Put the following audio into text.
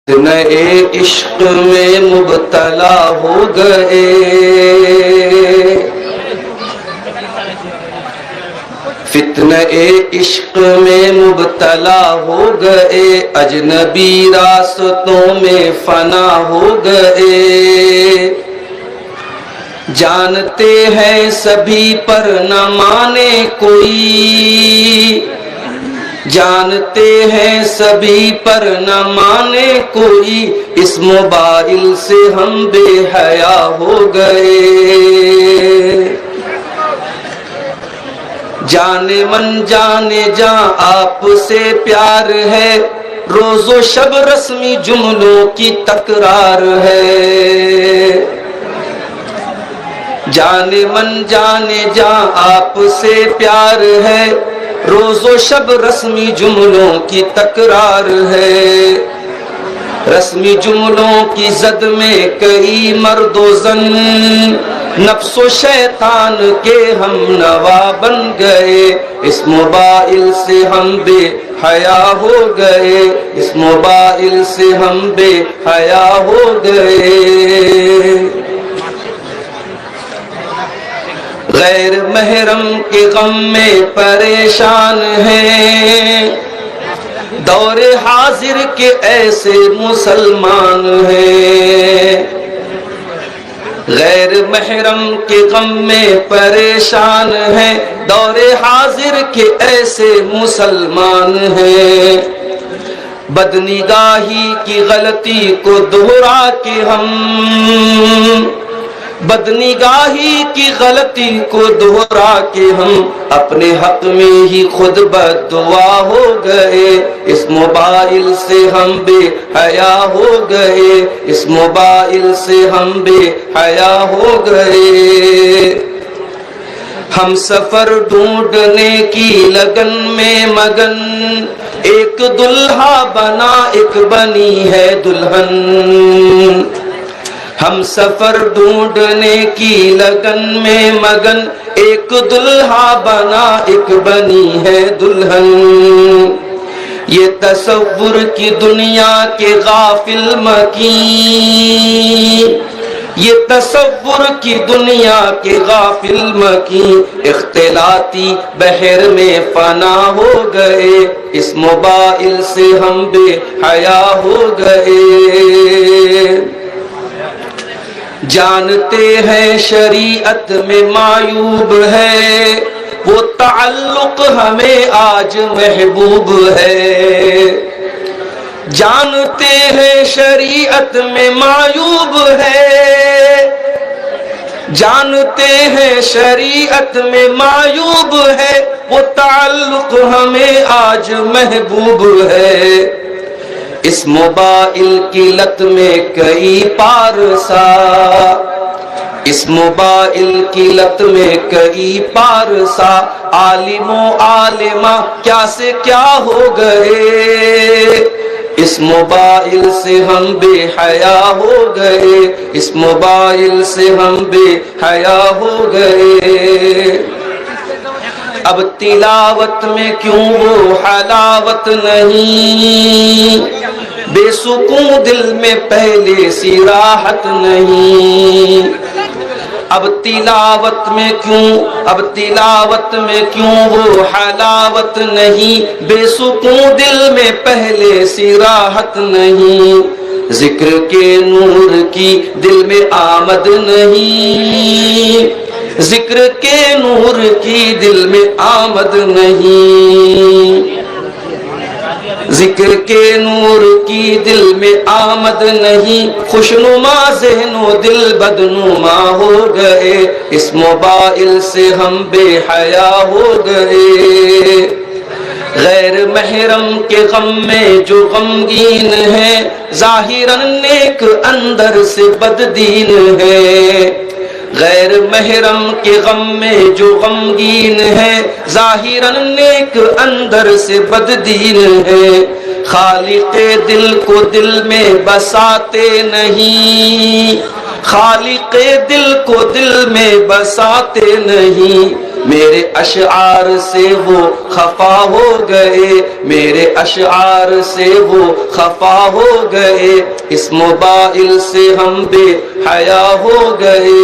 فتنہ عشق میں مبتلا ہو گئے، فتنہ عشق میں مبتلا ہو گئے، اجنبی راستوں میں فنا ہو گئے، جانتے ہیں سبھی پر نہ مانے کوئی، جانتے ہیں سبھی پر نہ مانے کوئی، اس موبائل سے ہم بے حیا ہو گئے، جانے من جانے جاں آپ سے پیار ہے، روز و شب رسمی جملوں کی تکرار ہے، جانے من جانے جاں آپ سے پیار ہے، روز و شب رسمی جملوں کی تکرار ہے، رسمی جملوں کی زد میں کئی مرد و زن، نفس و شیطان کے ہم نوا بن گئے، اس موبائل سے ہم بے حیا ہو گئے، اس موبائل سے ہم بے حیا ہو گئے، غیر محرم کے غم میں پریشان ہیں، دور حاضر کے ایسے مسلمان ہیں، غیر محرم کے غم میں پریشان ہیں، دور حاضر کے ایسے مسلمان ہیں، بدنگاہی کی غلطی کو دہرا کے ہم، بدنگاہی کی غلطی کو دہرا کے ہم اپنے حق میں ہی خود بددعا ہو گئے، اس موبائل سے ہم بے حیا ہو گئے، اس موبائل سے ہم بے حیا ہو گئے، ہم سفر ڈھونڈنے کی لگن میں مگن، ایک دلہا بنا ایک بنی ہے دلہن، ہم سفر ڈھونڈنے کی لگن میں مگن، ایک دلہا بنا ایک بنی ہے دلہن، یہ تصور کی دنیا کے غافل مکین، یہ تصور کی دنیا کے غافل مکین، اختلاطی بحر میں فنا ہو گئے، اس موبائل سے ہم بے حیا ہو گئے، جانتے ہیں شریعت میں معیوب ہے، وہ تعلق ہمیں آج محبوب ہے، جانتے ہیں شریعت میں معیوب ہے، جانتے ہیں شریعت میں معیوب ہے، وہ تعلق ہمیں آج محبوب ہے، اس موبائل کی لت میں کئی پارسا، اس موبائل کی لت میں کئی پارسا، عالم و عالمہ کیا سے کیا ہو گئے، اس موبائل سے ہم بے حیا ہو گئے، اس موبائل سے ہم بے حیا ہو گئے، اب تلاوت میں کیوں وہ حلاوت نہیں، بے سکون دل میں پہلے سی راحت نہیں، اب تلاوت میں کیوں وہ حلاوت نہیں، بے سکون دل میں پہلے سی راحت نہیں، ذکر کے نور کی دل میں آمد نہیں، ذکر کے نور کی دل میں آمد نہیں، ذکر کے نور کی دل میں آمد نہیں، خوشنما ذہن و دل بدنما ہو گئے، اس موبائل سے ہم بے حیا ہو گئے، غیر محرم کے غم میں جو غمگین ہے، ظاہراً نیک اندر سے بددین ہے، غیر محرم کے غم میں جو غمگین ہے، ظاہراً نیک اندر سے بددین ہے، خالق دل کو دل میں بساتے نہیں، خالق دل کو دل میں بساتے نہیں، میرے اشعار سے وہ خفا ہو گئے، میرے اشعار سے وہ خفا ہو گئے، اس موبائل سے ہم بے حیا ہو گئے،